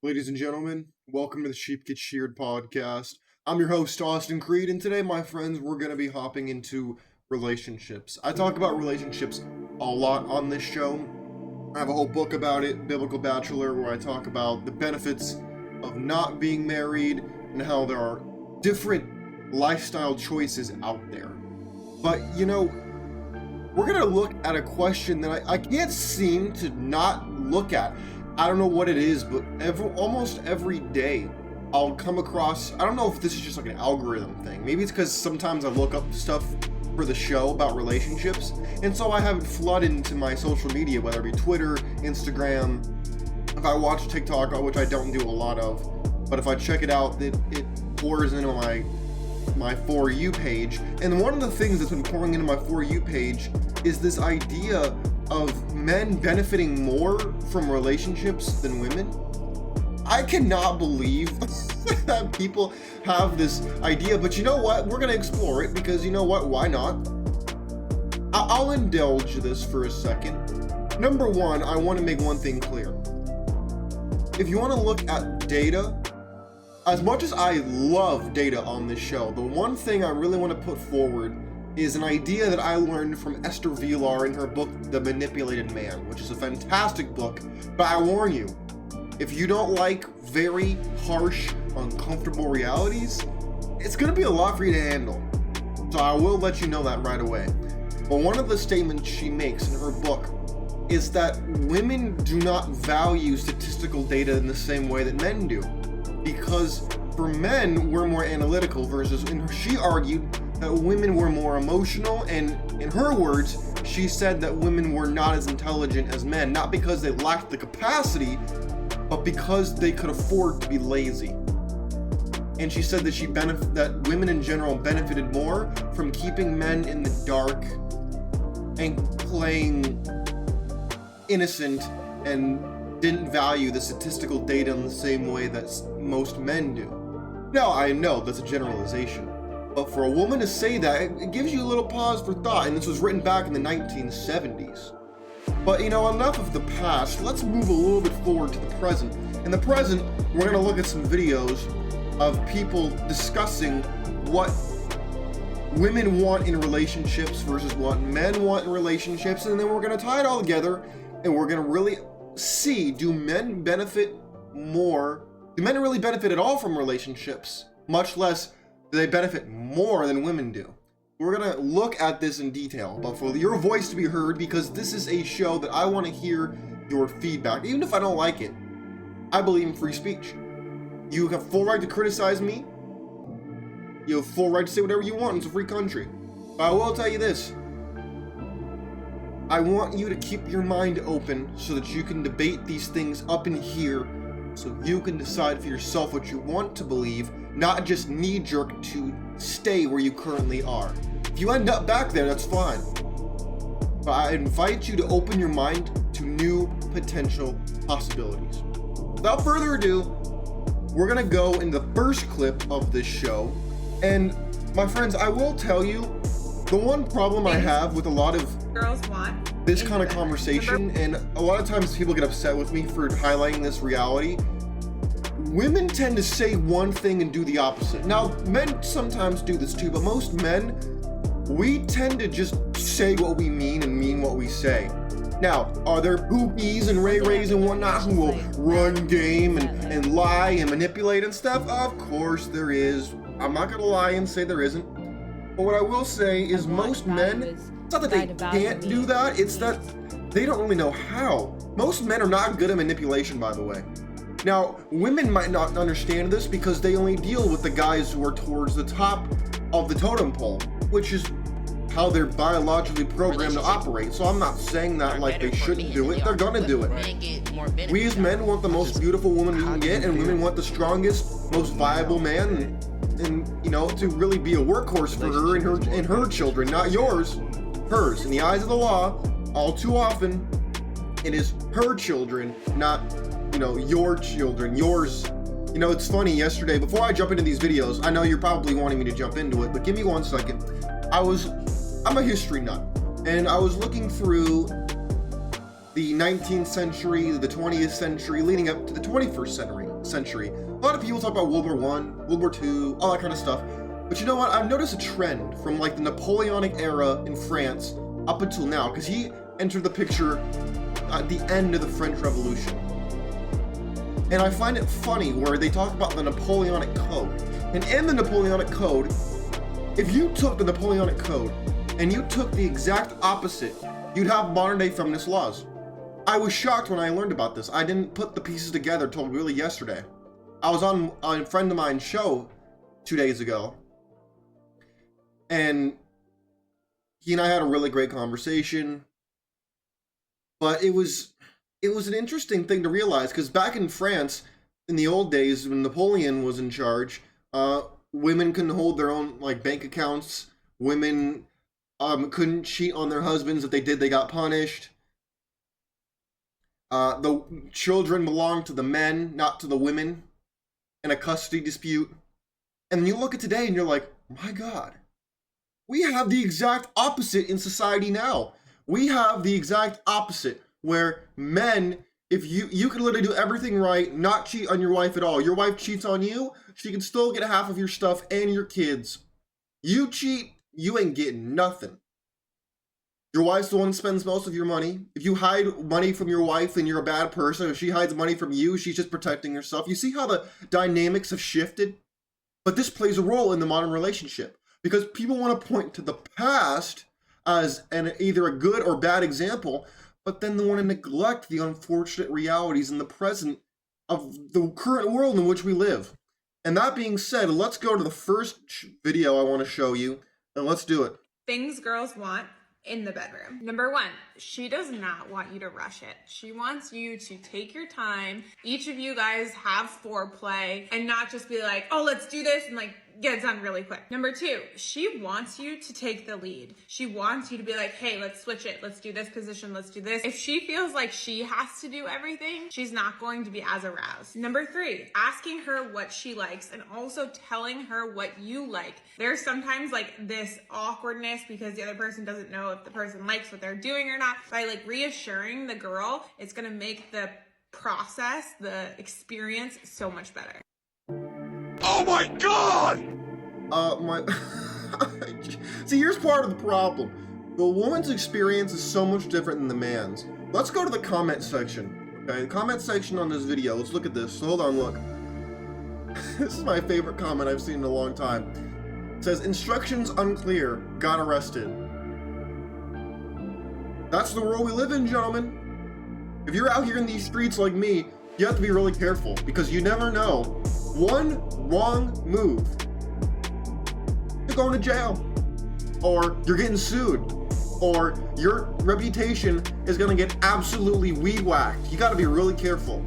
Ladies and gentlemen, welcome to the Sheep Get Sheared podcast. I'm your host, Austin Creed, and today, my friends, we're going to be hopping into relationships. I talk about relationships a lot on this show. I have a whole book about it, Biblical Bachelor, where I talk about the benefits of not being married and how there are different lifestyle choices out there. But, you know, we're going to look at a question that I can't seem to not look at. I don't know what it is, but almost every day I'll come across, I don't know if this is just like an algorithm thing. Maybe it's because sometimes I look up stuff for the show about relationships, and so I have it flooded into my social media, whether it be Twitter, Instagram. If I watch TikTok, which I don't do a lot of, but if I check it out, it pours into my For You page. And one of the things that's been pouring into my For You page is this idea of men benefiting more from relationships than women. I cannot believe that people have this idea, but you know what? We're gonna explore it because you know what? Why not? I'll indulge this for a second. Number one, I want to make one thing clear. If you want to look at data, as much as I love data on this show, the one thing I really want to put forward is an idea that I learned from Esther Vilar in her book, The Manipulated Man, which is a fantastic book. But I warn you, if you don't like very harsh, uncomfortable realities, it's going to be a lot for you to handle. So I will let you know that right away. But one of the statements she makes in her book is that women do not value statistical data in the same way that men do. Because for men, we're more analytical versus, and she argued that women were more emotional, and in her words, she said that women were not as intelligent as men, not because they lacked the capacity, but because they could afford to be lazy. And she said that that women in general benefited more from keeping men in the dark and playing innocent and didn't value the statistical data in the same way that most men do. Now, I know that's a generalization, but for a woman to say that, it gives you a little pause for thought, and this was written back in the 1970s. But, you know, enough of the past, let's move a little bit forward to the present. In the present, we're going to look at some videos of people discussing what women want in relationships versus what men want in relationships, and then we're going to tie it all together, and we're going to really see, do men benefit more? Do men really benefit at all from relationships? Much less, do they benefit more than women do? We're gonna look at this in detail, but for your voice to be heard, because this is a show that I want to hear your feedback, even if I don't like it. I believe in free speech. You have full right to criticize me. You have full right to say whatever you want. It's a free country. But I will tell you this. I want you to keep your mind open so that you can debate these things up in here, so you can decide for yourself what you want to believe, not just knee-jerk to stay where you currently are. If you end up back there, that's fine. But I invite you to open your mind to new potential possibilities. Without further ado, we're gonna go in the first clip of this show. And my friends, I will tell you, the one problem I have with a lot of girls want this kind of conversation, and a lot of times people get upset with me for highlighting this reality, women tend to say one thing and do the opposite. Now, men sometimes do this too, but most men, we tend to just say what we mean and mean what we say. Now, are there poopies and ray-rays and whatnot who will run game and lie and manipulate and stuff? Of course there is. I'm not gonna lie and say there isn't. But what I will say is most men, it's not that they can't do that, it's that they don't really know how. Most men are not good at manipulation, by the way. Now, women might not understand this because they only deal with the guys who are towards the top of the totem pole, which is how they're biologically programmed to operate. So I'm not saying that like they shouldn't do it, they're gonna do it. We as men want the most beautiful woman we can get, and women want the strongest, most viable man, and you know, to really be a workhorse for her and her children, not yours, hers. In the eyes of the law, all too often, it is her children, not, you know, your children, yours. You know, it's funny, yesterday, before I jump into these videos, I know you're probably wanting me to jump into it, but give me 1 second. I'm a history nut, and I was looking through the 19th century, the 20th century, leading up to the 21st century. century. A lot of people talk about World War One, World War Two, all that kind of stuff. But you know what? I've noticed a trend from like the Napoleonic era in France up until now, because he entered the picture at the end of the French Revolution. And I find it funny where they talk about the Napoleonic Code. And in the Napoleonic Code, if you took the Napoleonic Code and you took the exact opposite, you'd have modern day feminist laws. I was shocked when I learned about this. I didn't put the pieces together till really yesterday. I was on a friend of mine's show 2 days ago, and he and I had a really great conversation. But it was an interesting thing to realize, because back in France, in the old days when Napoleon was in charge, women couldn't hold their own like bank accounts. Women couldn't cheat on their husbands. If they did, they got punished. The children belonged to the men, not to the women, in a custody dispute. And you look at today and you're like, my God, we have the exact opposite in society now. We have the exact opposite, where men, if you can literally do everything right, not cheat on your wife at all. Your wife cheats on you, she can still get half of your stuff and your kids. You cheat, you ain't getting nothing. Your wife's the one that spends most of your money. If you hide money from your wife, then you're a bad person. If she hides money from you, she's just protecting herself. You see how the dynamics have shifted? But this plays a role in the modern relationship, because people want to point to the past as either a good or bad example, but then they want to neglect the unfortunate realities in the present of the current world in which we live. And that being said, let's go to the first video I want to show you, and let's do it. Things girls want in the bedroom. Number one, she does not want you to rush it. She wants you to take your time. Each of you guys have foreplay and not just be like, oh, let's do this and like get it done really quick. Number two, she wants you to take the lead. She wants you to be like, hey, let's switch it. Let's do this position. Let's do this. If she feels like she has to do everything, she's not going to be as aroused. Number three, asking her what she likes and also telling her what you like. There's sometimes like this awkwardness because the other person doesn't know if the person likes what they're doing or not. By like reassuring the girl, it's going to make the process, the experience so much better. Oh my God! See, here's part of the problem. The woman's experience is so much different than the man's. Let's go to the comment section. Okay, the comment section on this video. Let's look at this. So hold on, look. This is my favorite comment I've seen in a long time. It says, instructions unclear, got arrested. That's the world we live in, gentlemen. If you're out here in these streets like me, you have to be really careful, because you never know. One wrong move, you're going to jail, or you're getting sued, or your reputation is going to get absolutely weed-whacked. You got to be really careful,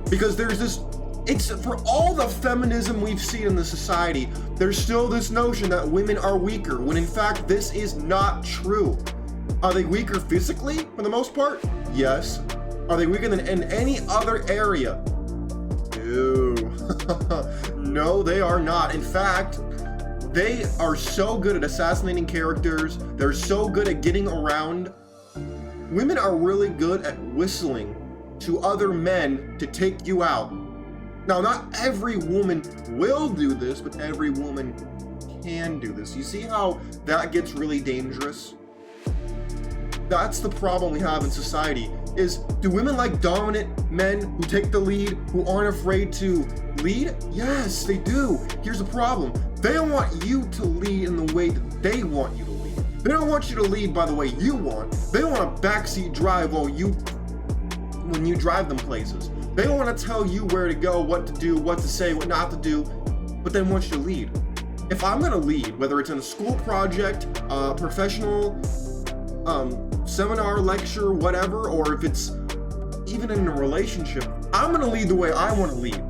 because there's this, it's for all the feminism we've seen in the society, there's still this notion that women are weaker, when in fact this is not true. Are they weaker physically for the most part? Yes. Are they weaker than in any other area? Ew. No, they are not. In fact, they are so good at assassinating characters. They're so good at getting around. Women are really good at whistling to other men to take you out. Now, not every woman will do this, but every woman can do this. You see how that gets really dangerous? That's the problem we have in society. Is, do women like dominant men who take the lead, who aren't afraid to lead? Yes, they do. Here's the problem. They don't want you to lead in the way that they want you to lead. They don't want you to lead by the way you want. They don't want a backseat drive when you drive them places. They don't want to tell you where to go, what to do, what to say, what not to do, but they want you to lead. If I'm gonna lead, whether it's in a school project, professional, seminar, lecture, whatever, or if it's even in a relationship, I'm gonna lead the way I want to lead.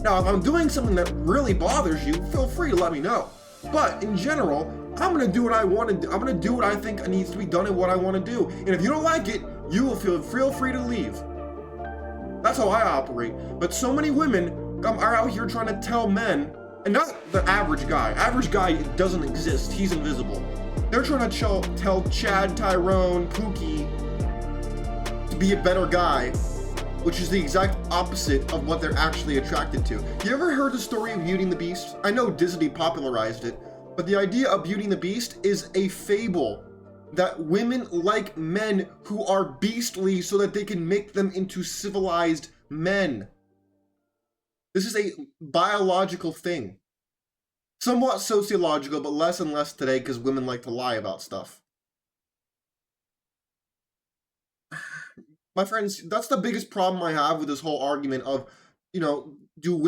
Now, if I'm doing something that really bothers you, feel free to let me know. But in general, I'm gonna do what I want to do. I'm gonna do what I think needs to be done and what I want to do. And if you don't like it, you will feel free to leave. That's how I operate. But so many women are out here trying to tell men, and not the average guy. Average guy doesn't exist. He's invisible. They're trying to tell Chad, Tyrone, Pookie to be a better guy which is the exact opposite of what they're actually attracted to. You ever heard the story of Beauty and the Beast? I know Disney popularized it, but the idea of Beauty and the Beast is a fable that women like men who are beastly so that they can make them into civilized men. This is a biological thing. Somewhat sociological, but less and less today because women like to lie about stuff. My friends, that's the biggest problem I have with this whole argument of, do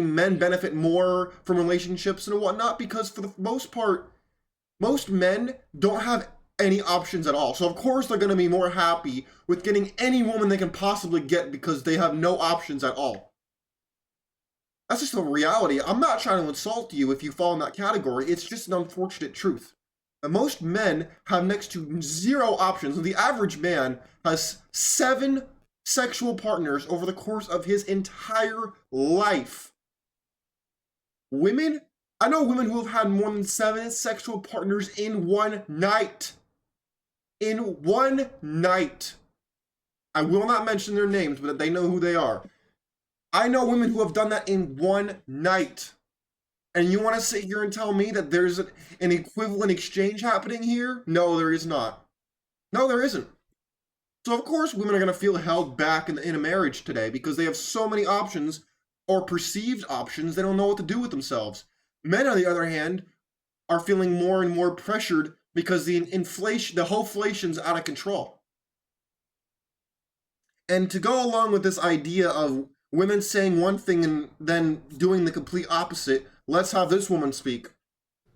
men benefit more from relationships and whatnot? Because for the most part, most men don't have any options at all. So of course they're going to be more happy with getting any woman they can possibly get because they have no options at all. That's just a reality. I'm not trying to insult you if you fall in that category. It's just an unfortunate truth. And most men have next to zero options. And the average man has 7 sexual partners over the course of his entire life. Women, I know women who have had more than 7 sexual partners in one night. In one night. I will not mention their names, but they know who they are. I know women who have done that in one night. And you want to sit here and tell me that there's an equivalent exchange happening here? No, there is not. No, there isn't. So of course women are going to feel held back in a marriage today because they have so many options or perceived options they don't know what to do with themselves. Men, on the other hand, are feeling more and more pressured because the inflation's out of control. And to go along with this idea of women saying one thing and then doing the complete opposite, let's have this woman speak.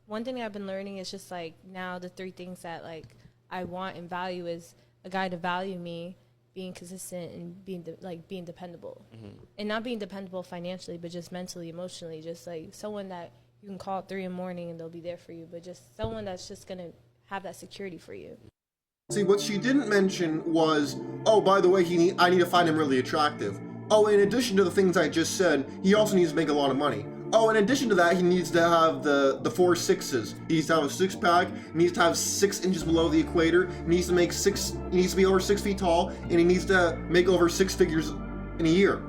One thing I've been learning is just now the 3 things that I want and value is a guy to value me, being consistent, and being dependable. Mm-hmm. And not being dependable financially, but just mentally, emotionally, just someone that you can call at 3 a.m. and they'll be there for you, but just someone that's just gonna have that security for you. See, what she didn't mention was, oh, by the way, I need to find him really attractive. Oh, in addition to the things I just said, he also needs to make a lot of money. Oh, in addition to that, he needs to have the 4 6s. He needs to have a 6-pack. He needs to have 6 inches below the equator. He needs to be over 6 feet tall, and he needs to make over 6 figures in a year.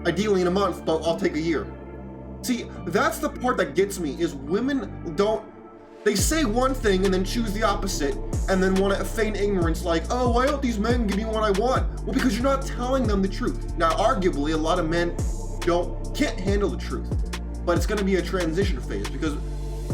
Ideally in a month, but I'll take a year. See, that's the part that gets me, is women they say one thing and then choose the opposite, and then want to feign ignorance oh, why don't these men give me what I want? Well, because you're not telling them the truth. Now, arguably, a lot of men can't handle the truth, but it's going to be a transition phase because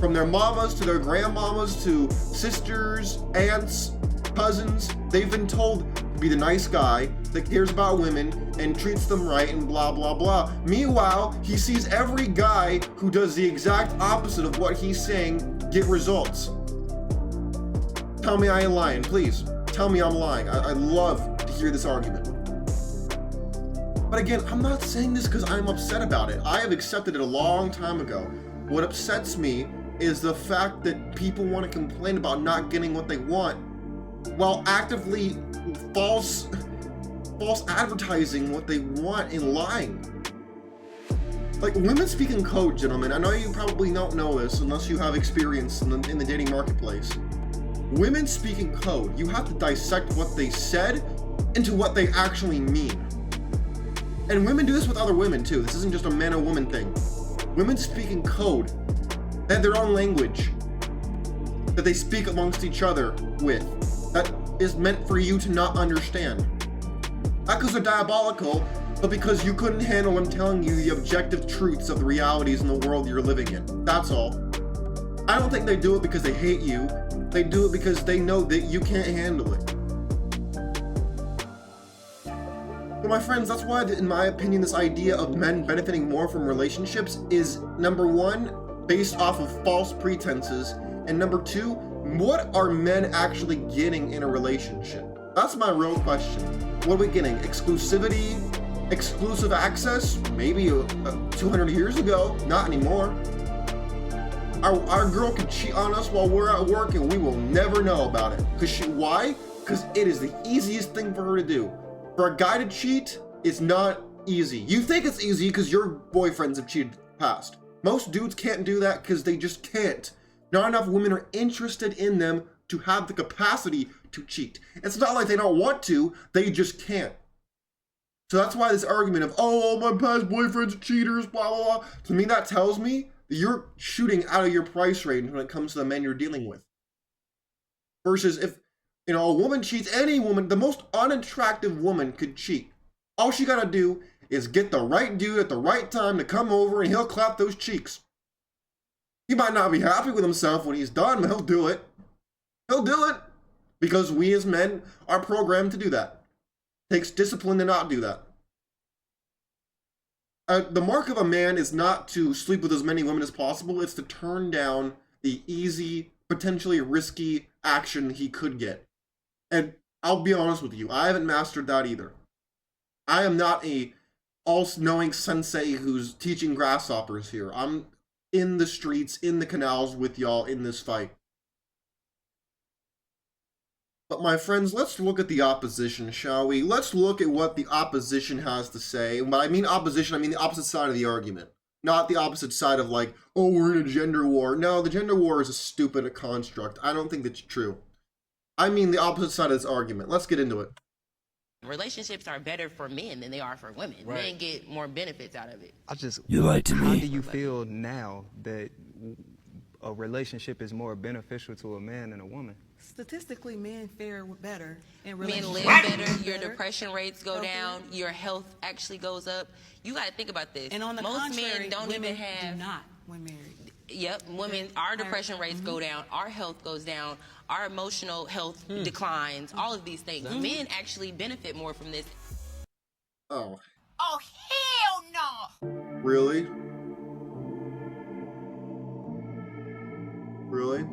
from their mamas to their grandmamas to sisters, aunts, cousins, they've been told to be the nice guy that cares about women and treats them right and blah blah blah. Meanwhile, he sees every guy who does the exact opposite of what he's saying get results. Tell me I ain't lying, please. Tell me I'm lying. I love to hear this argument. But again, I'm not saying this because I'm upset about it. I have accepted it a long time ago. What upsets me is the fact that people want to complain about not getting what they want while actively false advertising what they want and lying. Women speak in code, gentlemen. I know you probably don't know this unless you have experience in the dating marketplace. Women speak in code. You have to dissect what they said into what they actually mean. And women do this with other women too. This isn't just a man and woman thing. Women speak in code. They have their own language that they speak amongst each other with that is meant for you to not understand. Not because they're diabolical, but because you couldn't handle them telling you the objective truths of the realities in the world you're living in. That's all. I don't think they do it because they hate you. They do it because they know that you can't handle it. But my friends, that's why, in my opinion, this idea of men benefiting more from relationships is, number 1, based off of false pretenses, and number 2, what are men actually getting in a relationship? That's my real question. What are we getting? Exclusivity? Exclusive access? Maybe 200 years ago, not anymore. Our girl can cheat on us while we're at work and we will never know about it. Why? Because it is the easiest thing for her to do. For a guy to cheat, it's not easy. You think it's easy because your boyfriends have cheated in the past. Most dudes can't do that because they just can't. Not enough women are interested in them to have the capacity to cheat. It's not like they don't want to, they just can't. So that's why this argument of, oh, all my past boyfriends are cheaters, blah, blah, blah. To me, that tells me that you're shooting out of your price range when it comes to the men you're dealing with. Versus if, a woman cheats, any woman, the most unattractive woman could cheat. All she gotta do is get the right dude at the right time to come over and he'll clap those cheeks. He might not be happy with himself when he's done, but he'll do it. He'll do it. Because we as men are programmed to do that. Takes discipline to not do that. The mark of a man is not to sleep with as many women as possible. It's to turn down the easy, potentially risky action he could get. And I'll be honest with you, I haven't mastered that either. I am not a all-knowing sensei who's teaching grasshoppers here. I'm in the streets, in the canals with y'all in this fight. But my friends, let's look at the opposition, shall we? Let's look at what the opposition has to say. And when I mean opposition, I mean the opposite side of the argument. Not the opposite side of like, oh, we're in a gender war. No, the gender war is a stupid construct. I don't think that's true. I mean the opposite side of this argument. Let's get into it. Relationships are better for men than they are for women. Right. Men get more benefits out of it. You lied to me. How do you feel now that a relationship is more beneficial to a man than a woman? Statistically, men fare better in Men relationships. live better, your depression rates go down, your health actually goes up. You got to think about this. And on the most contrary, men don't women even have. do not when married. Yep, women, our depression rates go down, our health goes down, our emotional health declines, all of these things. Men actually benefit more from this. Oh. Oh, hell no! Really? Really?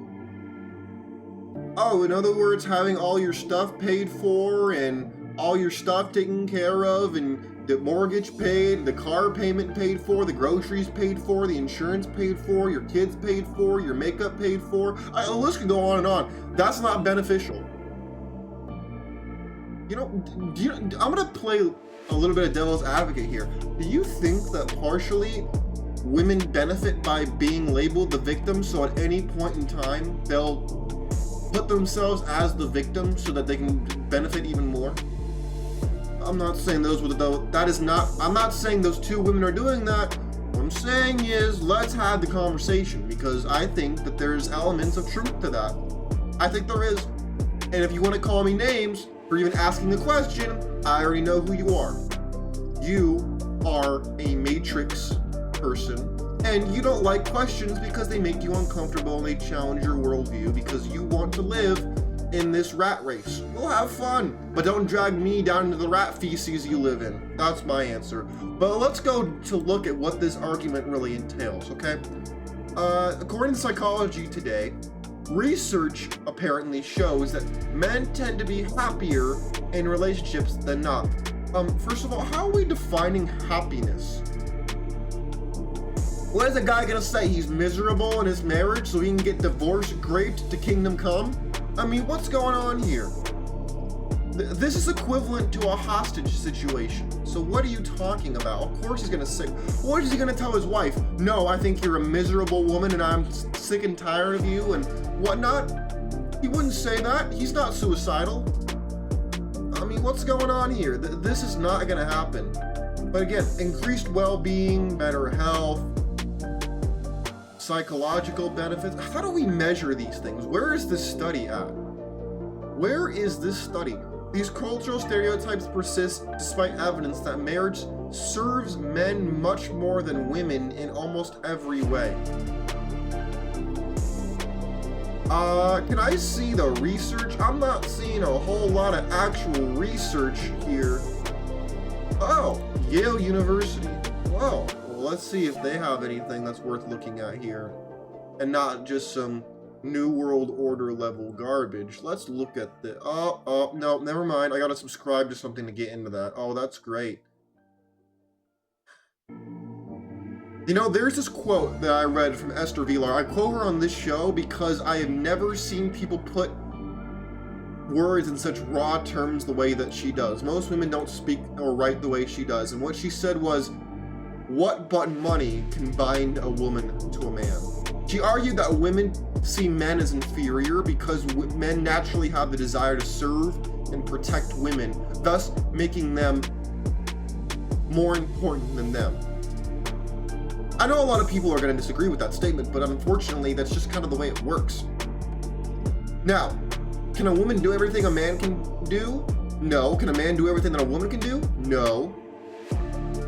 Oh, in other words, having all your stuff paid for and all your stuff taken care of and the mortgage paid, the car payment paid for, the groceries paid for, the insurance paid for, your kids paid for, your makeup paid for. The list can go on and on. That's not beneficial. I'm gonna play a little bit of devil's advocate here. Do you think that partially women benefit by being labeled the victim, so at any point in time they'll put themselves as the victim so that they can benefit even more? I'm not saying I'm not saying those two women are doing that. What I'm saying is, let's have the conversation, because I think that there's elements of truth to that. I think there is. And if you want to call me names for even asking the question, I already know who you are. You are a matrix person, and you don't like questions because they make you uncomfortable and they challenge your worldview because you want to live in this rat race. We'll have fun, but don't drag me down into the rat feces you live in. That's my answer. But let's go to look at what this argument really entails, okay? According to Psychology Today, research apparently shows that men tend to be happier in relationships than not. First of all, how are we defining happiness? What is a guy gonna say? He's miserable in his marriage so he can get divorced, raped to kingdom come? I mean, what's going on here? This is equivalent to a hostage situation. So what are you talking about? Of course he's gonna say, what is he gonna tell his wife? No, I think you're a miserable woman and I'm sick and tired of you and whatnot. He wouldn't say that. He's not suicidal. I mean, what's going on here? This is not gonna happen. But again, increased well-being, better health, psychological benefits. How do we measure these things? Where is this study at? Where is this study? These cultural stereotypes persist despite evidence that marriage serves men much more than women in almost every way. Can I see the research? I'm not seeing a whole lot of actual research here. Oh, Yale University. Wow. Let's see if they have anything that's worth looking at here. And not just some New World Order level garbage. Let's look at the... Oh, no, never mind. I gotta subscribe to something to get into that. Oh, that's great. There's this quote that I read from Esther Vilar. I quote her on this show because I have never seen people put words in such raw terms the way that she does. Most women don't speak or write the way she does. And what she said was, what but money can bind a woman to a man? She argued that women see men as inferior because men naturally have the desire to serve and protect women, thus making them more important than them. I know a lot of people are going to disagree with that statement, but unfortunately, that's just kind of the way it works. Now, can a woman do everything a man can do? No. Can a man do everything that a woman can do? No.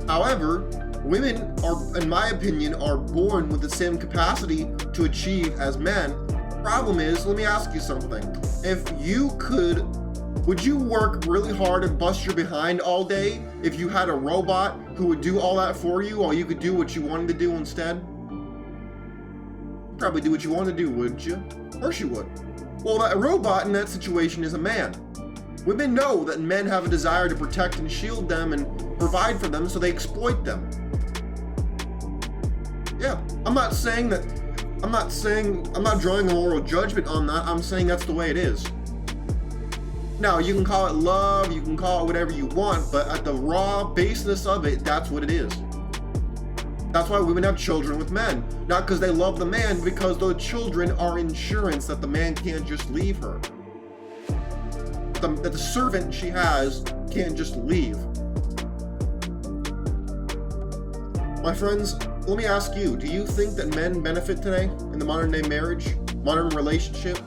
However, women are, in my opinion, are born with the same capacity to achieve as men. Problem is, let me ask you something. If you could, would you work really hard and bust your behind all day if you had a robot who would do all that for you while you could do what you wanted to do instead? You'd probably do what you want to do, wouldn't you? Of course you would. Well, that robot in that situation is a man. Women know that men have a desire to protect and shield them and provide for them, so they exploit them. Yeah, I'm not drawing a moral judgment on that. I'm saying that's the way it is. Now, you can call it love, you can call it whatever you want, but at the raw basis of it, that's what it is. That's why women have children with men. Not because they love the man, but because the children are insurance that the man can't just leave her. That the servant she has can't just leave. My friends, let me ask you, do you think that men benefit today in the modern day marriage, modern relationship?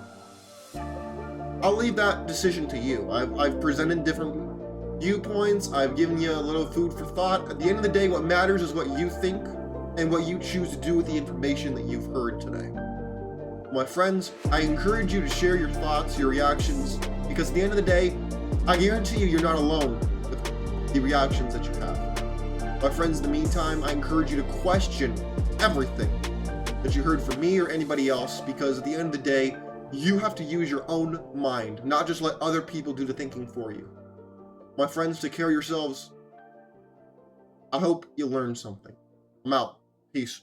I'll leave that decision to you. I've presented different viewpoints. I've given you a little food for thought. At the end of the day, what matters is what you think and what you choose to do with the information that you've heard today. My friends, I encourage you to share your thoughts, your reactions, because at the end of the day, I guarantee you, you're not alone with the reactions that you have. My friends, in the meantime, I encourage you to question everything that you heard from me or anybody else, because at the end of the day, you have to use your own mind, not just let other people do the thinking for you. My friends, take care of yourselves. I hope you learned something. I'm out. Peace.